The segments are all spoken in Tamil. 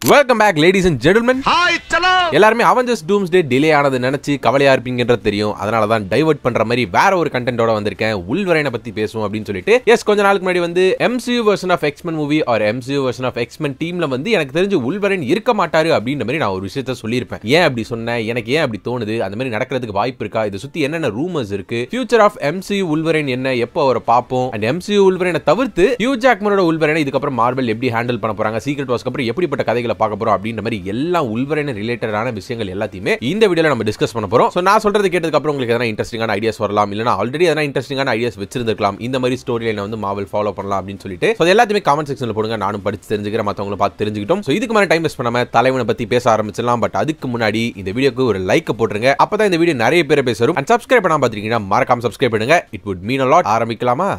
Welcome back ladies and gentlemen. Hi, chalo. எல்லாரும் அவெஞ்சர்ஸ் டூம்ஸ்டே டிலே ஆனது நினைச்சு கவலையா இருப்பீங்கன்றது தெரியும். அதனால தான் டைவர்ட் பண்ற மாதிரி வேற ஒரு கண்டென்ட்டோட வந்திருக்கேன். உல்வரைனை பத்தி பேசுவோம் அப்படினு சொல்லிட்டு. எஸ் கொஞ்ச நாளுக்கு முன்னாடி வந்து MCU version of X-Men movie or MCU version of X-Men டீம்ல வந்து எனக்கு தெரிஞ்சு உல்வரைன் இருக்க மாட்டாரு அப்படின்ற மாதிரி நான் ஒரு விஷயத்தை சொல்லியிருப்பேன். ஏன் அப்படி சொன்னேன்? எனக்கு ஏன் அப்படி தோணுது? அந்த மாதிரி நடக்கிறதுக்கு வாய்ப்பு இருக்கா? இத சுத்தி என்னென்ன ரூமர்ஸ் இருக்கு? ஃபியூச்சர் ஆஃப் MCU உல்வரைன் என்ன? எப்போ அவரை பாப்போம்? அண்ட் MCU உல்வரைனை தவிர்த்து ஹியூ ஜாக்மனோட உல்வரைனை இதுக்கு அப்புறம் மார்வெல் எப்படி ஹேண்டில் பண்ண போறாங்க? சீக்ரெட் வார்ஸ்க்கு அப்புறம் எப்படிப்பட்ட கதைகளை பார்க்க போறோம் அப்படின்ற மாதிரி எல்லா உல்வரைன் ரிலேட்டடான விஷயங்கள் எல்லாத்தையுமே இந்த வீடியோல நம்ம டிஸ்கஸ் பண்ண போறோம். சோ நான் சொல்றது கேட்டதுக்கு அப்புறம் உங்களுக்கு எதனா இன்ட்ரஸ்டிங்கான ஐடியாஸ் வரலாம், இல்லனா ஆல்ரெடி எதனா இன்ட்ரஸ்டிங்கான ஐடியாஸ் வச்சிருந்திருக்கலாம். இந்த மாதிரி ஸ்டோரி லைனை வந்து மார்வெல் ஃபாலோ பண்ணலாம் அப்படின்னு சொல்லிட்டு சோ எல்லாத்தையுமே கமெண்ட் செக்ஷன்ல போடுங்க. நானும் படிச்சு தெரிஞ்சுக்கிறேன், மத்தவங்களும் பார்த்து தெரிஞ்சுக்கிட்டோம். சோ இதுக்கு மேல டைம் வேஸ்ட் பண்ணாம தலைவனை பத்தி பேச ஆரம்பிச்சிடலாம். பட் அதுக்கு முன்னாடி இந்த வீடியோக்கு ஒரு லைக் போட்டுருங்க. அப்பதான் இந்த வீடியோ நிறைய பேர் பேசுறோம். அண்ட் சப்ஸ்கிரைப் பண்ணாம பாத்தீங்கன்னா மறக்காம சப்ஸ்கிரைப் பண்ணுங்க. It would mean a lot. ஆரம்பிக்கலாமா?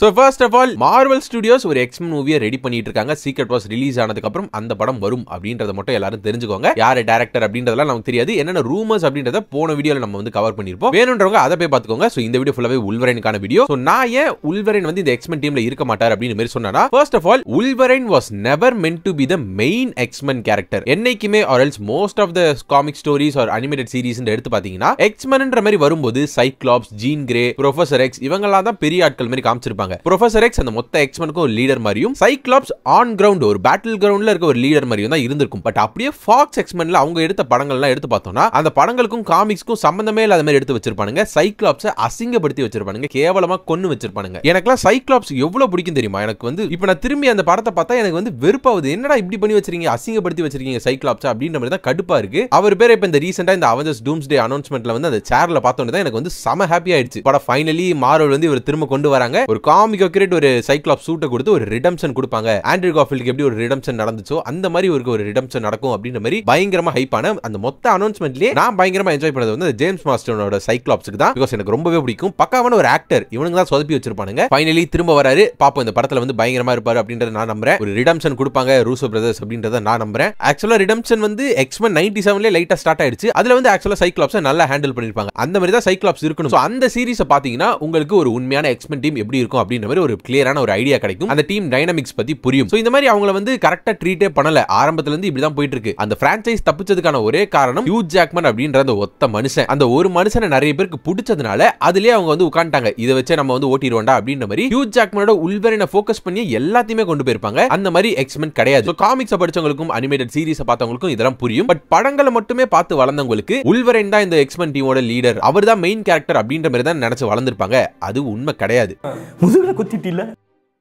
So first of all, Marvel Studios ஒரு X-Men மூவியை ரெடி பண்ணிட்டு இருக்காங்க. சீக்ரெட் வார்ஸ் ரிலீஸ் ஆனதுக்கு அப்புறம் அந்த படம் வரும் அப்படின்றத மட்டும் எல்லாரும் தெரிஞ்சுக்கோங்க. யாரு டைரக்டர் அப்படின்றதெல்லாம் நமக்கு தெரியாது. என்னென்ன ரூமர்ஸ் அப்படின்றத போன வீடியோல நம்ம வந்து கவர் பண்ணிருப்போம். வேணும்ன்றவங்க அதை போய் பாத்துக்கோங்க. சோ இந்த வீடியோ ஃபுல்லாவே உல்வரைனுக்கான வீடியோ. சோ நான் ஏன் உல்வரைன் வந்து இந்த X-Men டீம்ல இருக்க மாட்டார் அப்படின்னு மாதிரி சொன்னா, first of all, உல்வரைன் was never meant to be the main X-Men character. என்னைக்குமே or else most of the comic stories or animated series எடுத்து பாத்தீங்கன்னா X-Men மாதிரி வரும்போது Cyclops, Jean Grey, professor X இவங்கெல்லாம் தான் பெரிய ஆட்கள் மாதிரி காமிச்சிருப்பாங்க. ப்ரொஃபசர் எக்ஸ் அந்த மொத்த எக்ஸ்மெனுக்கு ஒரு லீடர் மாதிரியும், சைக்ளாப்ஸ் ஆன் கிரவுண்ட் ஒரு பேட்டில் கிரவுண்ட்ல இருக்க ஒரு லீடர் மாதிரியும் தான் இருந்திருக்கும். பட் அப்படியே ஃபாக்ஸ் எக்ஸ்மென்ல அவங்க எடுத்த படங்கள்லாம் எடுத்து பார்த்தோம்னா அந்த படங்களுக்கும் காமிக்ஸ்க்கும் சம்பந்தமே இல்லாத மாதிரி எடுத்து வச்சிருப்பானுங்க. சைக்ளாப்ஸை அசிங்கப்படுத்தி வச்சிருப்பானுங்க, கேவலமா கொன்னு வச்சிருப்பானுங்க. எனக்குலாம் சைக்ளாப்ஸ் எவ்வளவு பிடிக்கும் தெரியுமா? எனக்கு வந்து இப்போ நான் திரும்பி அந்த படத்தை பார்த்தா எனக்கு வந்து வெறுப்பாகுது. என்னடா இப்படி பண்ணி வச்சிருக்கீங்க, அசிங்கப்படுத்தி வச்சிருக்கீங்க சைக்ளாப்ஸ் அப்படின்ற மாதிரி தான் கடுப்பா இருக்கு. அவர் பேர் இப்போ இந்த ரீசெண்டா இந்த அவெஞ்சர்ஸ் டூம்ஸ்டே அனௌன்ஸ்மெண்ட்ல வந்து அந்த சேர்ல பார்த்தோன்னே தான் எனக்கு வந்து செம ஹாப்பி ஆயிடுச்சு. படம் ஃபைனலி மார்வெல் வந்து இவர் திரும்ப கொண்டு வராங்க. ஒரு காமிக் ஒரு சைக்ளாப்ஸ் சூட்டை கொடுத்து ஒரு ரிடம்ஷன் கொடுப்பாங்க. ஆண்ட்ரூ கார்ஃபீல்டுக்கு எப்படி ஒரு ரிடம்ஷன் நடந்துச்சோ அந்த மாதிரி ஒரு ரிடம்ஷன் நடக்கும் அப்படின்ற மாதிரி பயங்கரமா ஹைப்பான அந்த மொத்த அனௌன்ஸ்மெண்ட்லயே நான் பயங்கரமா என்ஜாய் பண்ணது வந்து ஜேம்ஸ் மார்ஸ்டனோட சைக்ளாப்ஸ்க்கு தான். பிகாஸ் எனக்கு ரொம்பவே பிடிக்கும். பக்காவான ஒரு ஆக்டர். இவனுங்க தான் சொதப்பி வச்சிருப்பானுங்க. ஃபைனலி திரும்ப வராரு. பாப்போம் இந்த படத்துல வந்து பயங்கரமா இருப்பாரு அப்படின்றத நான் நம்புறேன். ஒரு ரிடம்ஷன் கொடுப்பாங்க ரூசோ பிரதர்ஸ் அப்படின்றத நான் நம்புறேன். ஆக்சுவலா ரிடம்ஷன் வந்து X-Men 97ல லைட்டா ஸ்டார்ட் ஆயிடுச்சு. அதுல வந்து ஆக்சுவலா சைக்ளாப்ஸை நல்லா ஹேண்டில் பண்ணிருப்பாங்க. அந்த மாதிரி தான் சைக்ளாப்ஸ் இருக்கணும். சோ அந்த சீரிஸை பாத்தீங்கன்னா உங்களுக்கு ஒரு உண்மையான X-Men டீம் எப்படி இருக்கும் அப்படின்ற மாதிரி ஒரு கிளியரான ஒரு ஐடியா கிடைக்கும். அந்த டீம் டைனமிக்ஸ் பத்தி புரியும். சோ இந்த மாதிரி அவங்கள வந்து கரெக்ட்டா ட்ரீட்டே பண்ணல. ஆரம்பத்துல இருந்து இப்படி தான் போயிட்டு இருக்கு. அந்த பிரான்சைஸ் தப்பிச்சதுக்கான ஒரே காரணம் ஹியூ ஜாக்மன் அப்படின்ற அந்த ஒத்த மனுஷன். அந்த ஒரு மனுஷனை நிறைய பேருக்கு பிடிச்சதுனால அதுலயே அவங்க வந்து உட்கார்ந்தாங்க. இதை வச்சு நம்ம வந்து ஓட்டிடுவோம்டா அப்படின்ற மாதிரி ஹியூ ஜாக்மனோட உல்வரைனை ஃபோக்கஸ் பண்ணி எல்லாத்தையுமே கொண்டு போயிருப்பாங்க. அந்த மாதிரி X-Men கிடையாது. சோ காமிக்ஸ் படிச்சவங்களுக்கும் அனிமேட்டட் சீரிஸ் பார்த்தவங்களுக்கும் இதெல்லாம் புரியும். பட் படங்களை மட்டுமே பார்த்து வளர்ந்தவங்களுக்கு உல்வரைன் தான் இந்த X-Men டீமோட லீடர், அவர் தான் மெயின் கேரக்டர் அப்படின்ற மாதிரி தான் நினைச்சு வளர்ந்திருப்பாங்க. அது உண்மை கிடையாது. முதுகுல குத்திட்டில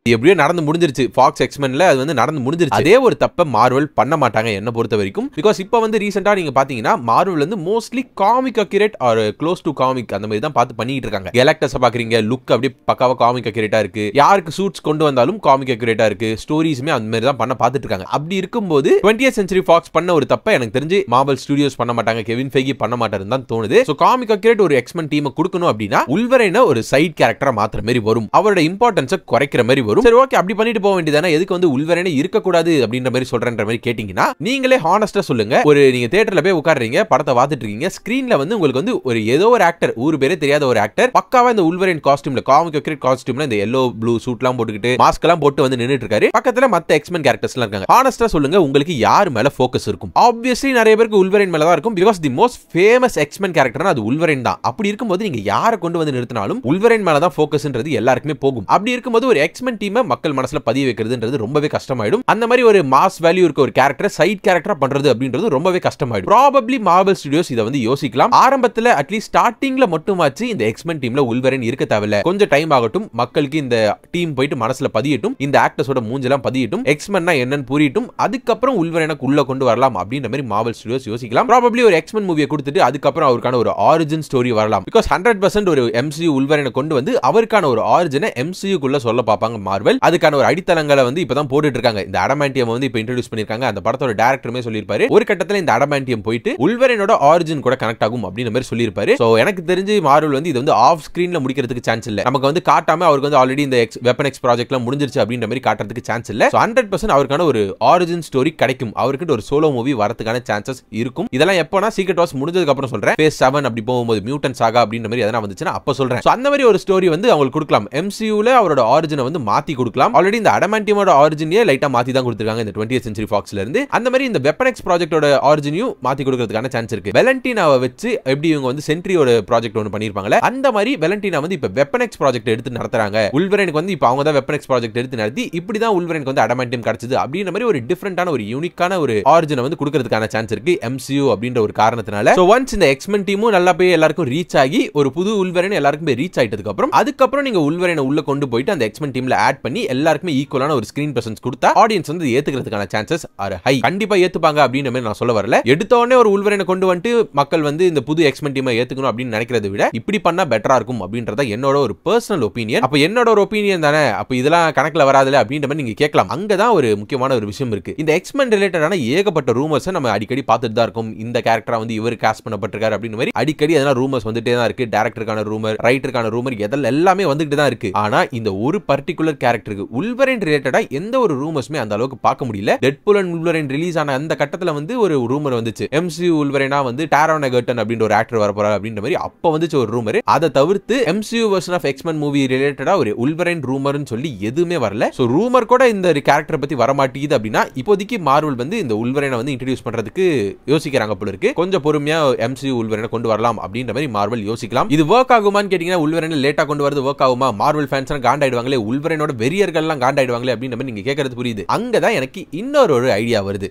எப்படியோ நடந்து முடிஞ்சிருச்சு. ஃபாக்ஸ் எக்ஸ்மென்ல அது வந்து நடந்து முடிஞ்சிருச்சு. அதே ஒரு தப்ப மார்வெல் பண்ண மாட்டாங்க என்ன பொறுத்த வரைக்கும். பிகாஸ் இப்போ வந்து ரீசெண்டா நீங்க பாத்தீங்கன்னா மார்வெல் வந்து mostly comic accurate or close to comic அந்த மாதிரி தான் பார்த்து பண்ணிட்டு இருக்காங்க. கேலக்டஸ் பாக்குறீங்க, லுக் அப்படியே பக்காவா காமிக் அக்யூரேட்டா இருக்கு. யாருக்கு சூட்ஸ் கொண்டு வந்தாலும் காமிக் அக்யூரேட்டா இருக்கு. ஸ்டோரிஸுமே அந்த மாதிரி தான் பண்ண பார்த்துட்டு இருக்காங்க. அப்படி இருக்கும்போது 20th century ஃபாக்ஸ் பண்ண ஒரு தப்ப எனக்கு தெரிஞ்சு மார்வெல் ஸ்டுடியோஸ் பண்ண மாட்டாங்க, கெவின் ஃபெய்கி பண்ண மாட்டாருன்னு தான் தோணுது. சோ காமிக் அக்யூரேட் ஒரு X-Men டீமை கொடுக்கணும் அப்படின்னா உல்வரைனை ஒரு சைட் கேரக்டரா மாத்துற மாதிரி வரும். அவரோட இம்பார்ட்டன்ஸை குறைக்கிற மாதிரி வரும். சரி ஓகே, அப்படி பண்ணிட்டு போக வேண்டியதானே. எதுக்கு வந்து உல்வரைனே இருக்க கூடாது அப்படின்ற மாதிரி சொல்றேன்ற மாதிரி கேட்டீங்கன்னா நீங்களே ஹானஸ்டா சொல்லுங்க. ஒரு நீங்க தியேட்டர்ல போய் உட்கார்றீங்க, படத்தை பார்த்துட்டு இருக்கீங்க, ஸ்கிரீன்ல வந்து உங்களுக்கு வந்து ஒரு ஏதோ ஒரு ஆக்டர், ஊரு பேரே தெரியாத ஒரு ஆக்டர் பக்காவா இந்த உல்வரைன் காஸ்டியூம்ல, காமிக் அக்யூரேட் காஸ்டியூம்ல இந்த yellow blue சூட்லாம் போட்டுக்கிட்டு மாஸ்க் எல்லாம் போட்டு வந்து நின்னுட்டு இருக்காரு. பக்கத்துல மத்த X-Men கேரக்டர்ஸ்லாம் இருக்காங்க. ஹானஸ்டா சொல்லுங்க, உங்களுக்கு யார் மேல ஃபோக்கஸ் இருக்கும்? ஆப்வியஸ்லி நிறைய பேருக்கு உல்வரைன் மேல தான் இருக்கும். Because the most famous X-Men கேரக்டர்னா அது உல்வரைன் தான். அப்படி இருக்கும்போது நீங்க யாரை கொண்டு வந்து நிறுத்தினாலும் உல்வரைன் மேல தான் ஃபோக்கஸ்ன்றது எல்லாருக்குமே போகும். அப்படி இருக்கும்போது ஒரு X-Men டீமை மக்கள் மனசுல பதிய வைக்கிறதுன்றது ரொம்பவே கஷ்டமாயிடும். அந்த மாதிரி ஒரு மாஸ் வேல்யூ இருக்க ஒரு கேரக்டர் சைட் கேரக்டரா பண்றது அப்படின்றது ரொம்பவே கஷ்டமாயிடும். ப்ராபபிலி மார்வெல் ஸ்டுடியோஸ் இதை வந்து யோசிக்கலாம். ஆரம்பத்துல அட்லீஸ்ட் ஸ்டார்டிங்ல மட்டுமாச்சு இந்த X-Men டீம்ல உல்வரைன் இருக்க தேவையில்ல, கொஞ்சம் டைம் ஆகட்டும், மக்களுக்கு இந்த டீம் போயிட்டு மனசுல பதியட்டும், இந்த ஆக்டர்ஸோட மூஞ்செல்லாம் பதியட்டும், X-Men என்னன்னு புரியட்டும், அதுக்கப்புறம் உல்வரைனுக்கு உள்ள கொண்டு வரலாம் அப்படின்ற மாதிரி மார்வெல் ஸ்டுடியோஸ் யோசிக்கலாம். ப்ராபபிலி ஒரு X-Men மூவியை கொடுத்துட்டு அதுக்கப்புறம் அவருக்கான ஒரு ஆரிஜின் ஸ்டோரி வரலாம். பிகாஸ் 100% ஒரு MCU உல்வரைனை கொண்டு வந்து அவருக்கான ஒரு ஆரிஜினை MCU குள்ள சொல்ல பார்ப்பாங்க மார்வெல். அதுக்கான ஒரு அடித்தளங்களை வந்து இப்பதான் போட்டுட்டு இருக்காங்க. இந்த அடமான்டியம் வந்து இப்ப இன்ட்ரோ듀ஸ் பண்ணிருக்காங்க. அந்த படத்தோட டைரக்டருமே சொல்லிருப்பாரு, ஒரு கட்டத்துல இந்த அடமான்டியம் போயிட்டு உல்வரைனோட ஆரிஜின் கூட கனெக்ட் ஆகும் அப்படின்ற மாதிரி சொல்லிருப்பாரு. சோ எனக்கு தெரிஞ்சு மார்வெல் வந்து இது வந்து ஆஃப் ஸ்கிரீன்ல முடிக்கிறதுக்கு சான்ஸ் இல்ல. நமக்கு வந்து காட்டாம அவருக்கு வந்து ஆல்ரெடி இந்த வெப்பன் எக்ஸ் ப்ராஜெக்ட்லாம் முடிஞ்சிருச்சு அப்படின்ற மாதிரி காட்டுறதுக்கு சான்ஸ் இல்ல. 100% அவருக்கான ஒரு ஆரிஜின் ஸ்டோரி கிடைக்கும். அவருக்கு ஒரு சோலோ மூவி வரதுக்கான சான்சஸ் இருக்கும். இதெல்லாம் எப்போனா சீக்ரெட் வார்ஸ் முடிஞ்சதுக்கு அப்புறம் சொல்றேன். ஃபேஸ் 7 அப்படி போகும்போது மியூட்டன்ட் சாகா அப்படின்ற மாதிரி எதனா வந்துச்சுன்னா அப்ப சொல்றேன். சோ அந்த மாதிரி ஒரு ஸ்டோரி வந்து அவங்களுக்கு கொடுக்கலாம். MCU ல அவரோட ஆரிஜினை வந்து மாத்தி கொடுக்கலாம். ஆல்ரெடி இந்த அடமான்டியமோட ஆரிஜினே லைட்டா மாத்தி தான் கொடுத்திருக்காங்க இந்த 20th Century Foxல இருந்து. அந்த மாதிரி இந்த வெப்பன் எக்ஸ் ப்ராஜெக்ட்டோட ஆரிஜினையும் மாத்தி கொடுக்கிறதுக்கான சான்ஸ் இருக்கு. வெலண்டினாவை வச்சு எப்படி இவங்க வந்து சென்ட்ரியோட ப்ராஜெக்ட் ஒன்னு பண்ணிருப்பாங்கல, அந்த மாதிரி வெலண்டினா வந்து இப்ப வெப்பன் எக்ஸ் ப்ராஜெக்ட் எடுத்து நடத்துறாங்க. உல்வரனுக்கு வந்து இப்ப அவங்க தான் வெப்பன் எக்ஸ் ப்ராஜெக்ட் எடுத்து நடத்தி இப்படி தான் உல்வரனுக்கு வந்து அடமான்டியம் கிடைச்சது அப்படின்ற மாதிரி ஒரு டிஃபரெண்டான ஒரு யூனிக்கான ஒரு ஆரிஜினை வந்து கொடுக்கிறதுக்கான சான்ஸ் இருக்கு MCU அப்படின்ற ஒரு காரணத்தினால. சோ ஒன்ஸ் இந்த எக்ஸ்மென் டீமும் நல்லா போய் எல்லாருக்கும் ரீச் ஆகி ஒரு புது உல்வரன் எல்லாருக்கும் போய் ரீச் ஆயிட்டதுக்கு அப்புறம் அதுக்கப்புறம் நீங்க உல்வரனை உள்ள கொண்டு போயிட்டு அந்த எக்ஸ்மென் டீம்ல ஆட் பண்ணி எல்லாருக்குமே ஈக்குவலான ஒரு ஸ்கிரீன் பிரசன்ஸ் கொடுத்தா ஆடியன்ஸ் வந்து ஏத்துக்கிறதுக்கான சான்சஸ் ஆர் ஹை. கண்டிப்பா ஏத்துப்பாங்க அப்படின்ற மாதிரி நான் சொல்ல வரல. எடுத்த உடனே ஒரு உல்வரனை கொண்டு வந்துட்டு மக்கள் வந்து இந்த புது எக்ஸ்மென் டீமை ஏத்துக்கணும் அப்படின்னு நினைக்கிறத விட இப்படி பண்ணா பெட்டரா இருக்கும் அப்படின்றத என்னோட ஒரு பர்சனல் ஒப்பீனியன். அப்ப என்னோட ஒரு ஒப்பீனியன் தானே, அப்ப இதெல்லாம் கணக்குல வராதுல அப்படின்ற மாதிரி நீங்க கேட்கலாம். அங்கதான் ஒரு முக்கியமான ஒரு விஷயம் இருக்கு. இந்த எக்ஸ்மென் ரிலேட்டடான ஏகப்பட்ட ரூமர்ஸ் நம்ம அடிக்கடி பார்த்துட்டு தான் இருக்கும். இந்த கேரக்டரா வந்து இவர் காஸ்ட் பண்ணப்பட்டிருக்காரு அப்படின்னு மாதிரி அடிக்கடி அதெல்லாம் ரூமர்ஸ் வந்துட்டே தான் இருக்கு. டைரக்டருக்கான ரூமர், ரைட்டருக்கான ரூமர் இதெல்லாம் எல்லாமே வந்துட்டு தான் இருக்கு. ஆனா இந்த ஒரு பர்டிகுலர் கேரக்டருக்கு உல்வரன் ரிலேட்டடா எந்த ஒரு ரூமர்ஸ்மே அந்த அளவுக்கு பார்க்க முடியல. டெட்பூல் அண்ட் உல்வரன் ரிலீஸ் ஆன அந்த கட்டத்துல வந்து ஒரு ரூமர் வந்துச்சு, MCU உல்வரனா வந்து டாரோன் எகர்டன் அப்படின்ற ஒரு ஆக்டர் வர போறாரு அப்படின்ற மாதிரி அப்ப வந்துச்சு ஒரு ரூமர். அதை தவிர்த்து MCU version of X-Men movie ரிலேட்டடா ஒரு உல்வரன் ரூமர்னு சொல்லி எதுவுமே வரல. சோ ரூமர் கூட இந்த கேரக்டர் பத்தி வர மாட்டேங்குது அப்படின்னா இப்போதைக்கு மார்வல் வந்து இந்த உல்வரனை வந்து இன்ட்ரோடியூஸ் பண்றதுக்கு யோசிக்கிறாங்க போல இருக்கு. கொஞ்சம் பொறுமையா MCU உல்வரனை கொண்டு வரலாம் அப்படின்ற மாதிரி மார்வல் யோசிக்கலாம். இது ஒர்க் ஆகுமான்னு கேட்டீங்கன்னா உல்வரனை லேட்டா கொண்டு வரது ஒர்க் ஆகுமா? மார்வல் ஃபேன்ஸ் காண்டாயிடுவாங்களே, உல்வரனோட வெறியர்கள் எல்லாம் காண்டாயிடுவாங்களே அப்படின்ற மாதிரி நீங்க கேட்கறது புரியுது. அங்கதான் எனக்கு இன்னொரு ஐடியா வருது.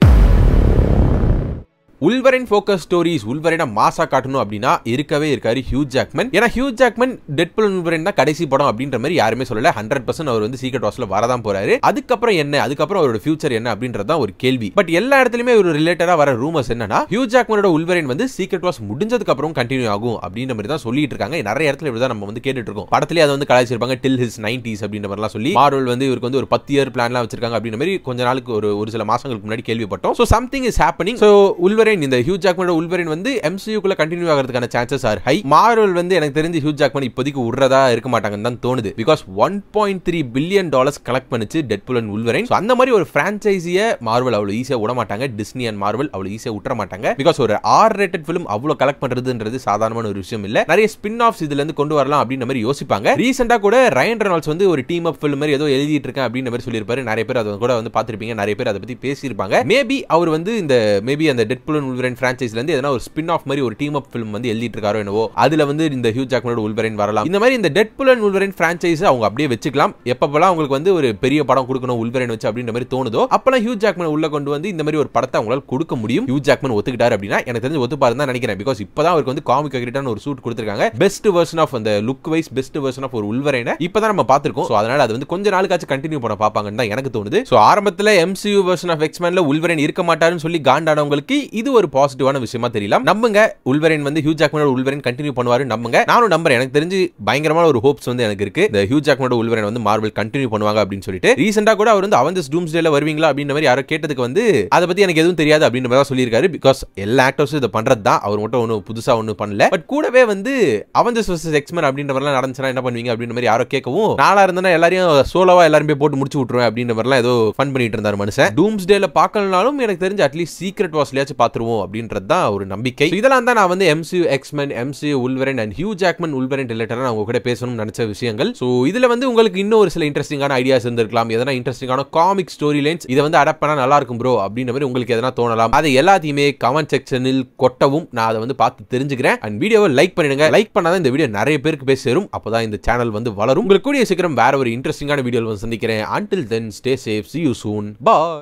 உல்வரன் ஃபோக்கஸ் ஸ்டோரிஸ் உல்வரனை மாசா காட்டணும் அப்படின்னா இருக்கவே இருக்காரு ஹியூ ஜாக்மன். ஏன்னா ஹியூ ஜாக்மன் டெட்பூல் உல்வரன் தான் கடைசி படம் அப்படின்ற மாதிரி யாருமே சொல்லல. 100% அவர் வந்து சீக்ரெட் வார்ஸ்ல வரதான் போறாரு. அதுக்கப்புறம் என்ன, அதுக்கப்புறம் அவரோட ஃபியூச்சர் என்ன அப்படின்றதான் ஒரு கேள்வி. பட் எல்லா இடத்துலயுமே ஒரு ரிலேட்டடா வர ரூமர்ஸ் என்னன்னா ஹியூ ஜாக்மனோட உல்வரன் வந்து சீக்ரெட் வார்ஸ் முடிஞ்சதுக்கு அப்புறம் கண்டினியூ ஆகும் அப்படின்ற மாதிரி தான் சொல்லிட்டு இருக்காங்க. நிறைய இடத்துல இப்படிதான் நம்ம வந்து கேட்டுட்டு இருக்கோம். படத்திலே அதை வந்து கலாய்ச்சிருப்பாங்க டில் ஹிஸ் 90s அப்படின்ற மாதிரிலாம் சொல்லி. மார்வல் வந்து இவருக்கு வந்து ஒரு 10 இயர் பிளான்லாம் வச்சிருக்காங்க அப்படின்ற மாதிரி கொஞ்ச நாளுக்கு ஒரு சில மாசங்களுக்கு முன்னாடி கேள்விப்பட்டோம். So something is happening. So Wolverine இந்த ஹியூ ஜாக்மன் உல்வரன் வந்து MCU குள்ள கண்டினியூ ஆகிறதுக்கான சான்சஸ் ஆர் ஹை. மார்வல் வந்து எனக்கு தெரிஞ்சு ஹியூ ஜாக்மன் இப்போதைக்கு உறதா இருக்க மாட்டாங்கன்னு தான் தோணுது. பிகாஸ் $1.3 பில்லியன் கலெக்ட் பண்ணிச்சு டெட்பூல் அண்ட் உல்வரன். சோ அந்த மாதிரி ஒரு பிரான்ச்சைஸியை மார்வல் அவ்வளவு ஈஸியா விட மாட்டாங்க. டிஸ்னி அண்ட் மார்வல் அவ்வளவு ஈஸியா விட்டுற மாட்டாங்க. பிகாஸ் ஒரு R-rated ஃபிலிம் அவ்வளவு கலெக்ட் பண்றதுன்றது சாதாரணமான ஒரு விஷயம் இல்ல. நிறைய ஸ்பின் ஆஃப்ஸ் இதுல இருந்து கொண்டு வரலாம் அப்படின்ற மாதிரி யோசிப்பாங்க. ரீசெண்டா கூட ரயன் ரெனால்ட்ஸ் வந்து ஒரு டீம் அப் ஃபிலிம் மாதிரி ஏதோ எழுதிட்டு இருக்கேன் அப்படின்ற மாதிரி சொல்லியிருப்பாரு. நிறைய பேர் அதை கூட வந்து பார்த்திருப்பீங்க. நிறைய பேர் அதை பத்தி பேசியிருப்பாங்க. மேபி அவர் வந்து இந்த அந்த டெட்பூல் அண்ட் உல்வரன் பிரான்ச்சைஸ்ல இருந்து எதனா ஒரு ஸ்பின் ஆஃப் மாதிரி ஒரு டீம் அப் ஃபிலிம் வந்து எழுதிட்டு இருக்காரோ என்னவோ, அதுல வந்து இந்த ஹியூ ஜாக்மனோட உல்வரன் வரலாம். இந்த மாதிரி இந்த டெட்பூல் அண்ட் உல்வரன் பிரான்ச்சைஸ் அவங்க அப்படியே வச்சுக்கலாம். எப்பப்பெல்லாம் உங்களுக்கு வந்து ஒரு பெரிய படம் கொடுக்கணும் உல்வரன் வச்சு அப்படின்ற மாதிரி தோணுதோ அப்பெல்லாம் ஹியூ ஜாக்மன் உள்ள கொண்டு வந்து இந்த மாதிரி ஒரு படத்தை அவங்களால கொடுக்க முடியும். ஹியூ ஜாக்மன் ஒத்துக்கிட்டாரு அப்படின்னா எனக்கு தெரிஞ்சு ஒத்துப்பாருன்னு தான் நினைக்கிறேன். பிகாஸ் இப்பதான் அவருக்கு வந்து காமிக் அக்ரிட்டான ஒரு சூட் கொடுத்திருக்காங்க. பெஸ்ட் வெர்ஷன் ஆஃப் அந்த look wise best version of ஒரு உல்வரனை இப்பதான் நம்ம பார்த்திருக்கோம். சோ அதனால அது வந்து கொஞ்ச நாளுக்காச்சும் கண்டினியூ பண்ண பாப்பாங்கன்னு தான் எனக்கு தோணுது. சோ ஆரம்பத்துல MCU வெர்ஷன் ஆஃப் எக்ஸ்மென்ல உல்வரன் இருக்க மாட்டாருன்னு சொல்லி காண்டானவங்களுக்கு இது ஒரு பாசிட்டிவான விஷயமா தெரியலாம். நம்புங்க உல்வரன் வந்து ஹியூ ஜாக்மனோட உல்வரன் கண்டினியூ பண்ணுவாரு. நம்புங்க. நானும் நம்புறேன். எனக்கு தெரிஞ்சு பயங்கரமான ஒரு ஹோப்ஸ் வந்து எனக்கு இருக்கு. இந்த ஹியூ ஜாக்மனோட உல்வரன் வந்து மார்வல் கண்டினியூ பண்ணுவாங்க அப்படின்னு சொல்லிட்டு. ரீசெண்டா கூட அவர் வந்து அவெஞ்சர்ஸ் டூம்ஸ்டேல வருவீங்களா அப்படின்ற மாதிரி யாரோ கேட்டதுக்கு வந்து அதை பத்தி எனக்கு எதுவும் தெரியாது அப்படின்ற மாதிரி சொல்லியிருக்காரு. பிகாஸ் எல்லா ஆக்டர்ஸும் இதை பண்றது தான். அவர் மட்டும் ஒன்றும் புதுசா ஒன்றும் பண்ணல. பட் கூடவே வந்து அவெஞ்சர்ஸ் வெர்சஸ் எக்ஸ்மென் அப்படின்ற மாதிரிலாம் நடந்துச்சுன்னா என்ன பண்ணுவீங்க அப்படின்ற மாதிரி யாரோ கேட்கவும் நாளா இருந்தா எல்லாரையும் சோலோவா எல்லாரும் போய் போட்டு முடிச்சு விட்டுருவேன் அப்படின்ற மாதிரிலாம் ஏதோ ஃபன் பண்ணிட்டு இருந்தார் மனுஷன். டூம்ஸ்டேல பார்க்கலனாலும் எனக்கு தெரிஞ்சு அட்லீஸ்ட் சீக்ரெட் வார்ஸ்லயாச்சும் பார்த்துருவோம் அப்படின்றது தான் ஒரு நம்பிக்கை. இதெல்லாம் தான் நான் வந்து MCU X Men, MCU Wolverine and Hugh Jackman Wolverine ரிலேட்டடா நான் உங்க கூட பேசணும்னு நினைச்ச விஷயங்கள். சோ இதுல வந்து உங்களுக்கு இன்னும் ஒரு சில இன்ட்ரெஸ்டிங்கான ஐடியாஸ் இருந்திருக்கலாம். எதனா இன்ட்ரெஸ்டிங்கான காமிக் ஸ்டோரி லைன்ஸ் இதை வந்து அடாப்ட் பண்ணா நல்லா இருக்கும் ப்ரோ அப்படின்ற மாதிரி உங்களுக்கு எதனா தோணலாம். அதை எல்லாத்தையுமே கமெண்ட் செக்ஷனில் கொட்டவும் நான் அதை வந்து பார்த்து தெரிஞ்சுக்கிறேன். அண்ட் வீடியோவை லைக் பண்ணிடுங்க. லைக் பண்ணாதான் இந்த வீடியோ நிறைய பேருக்கு போய் சேரும். அப்பதான் இந்த சேனல் வந்து வளரும். உங்களுக்கு கூடிய சீக்கிரம் வேற ஒரு இன்ட்ரெஸ்டிங்கான வீடியோவில் வந்து சந்திக்கிறேன். Until then, stay safe. See you soon. Bye.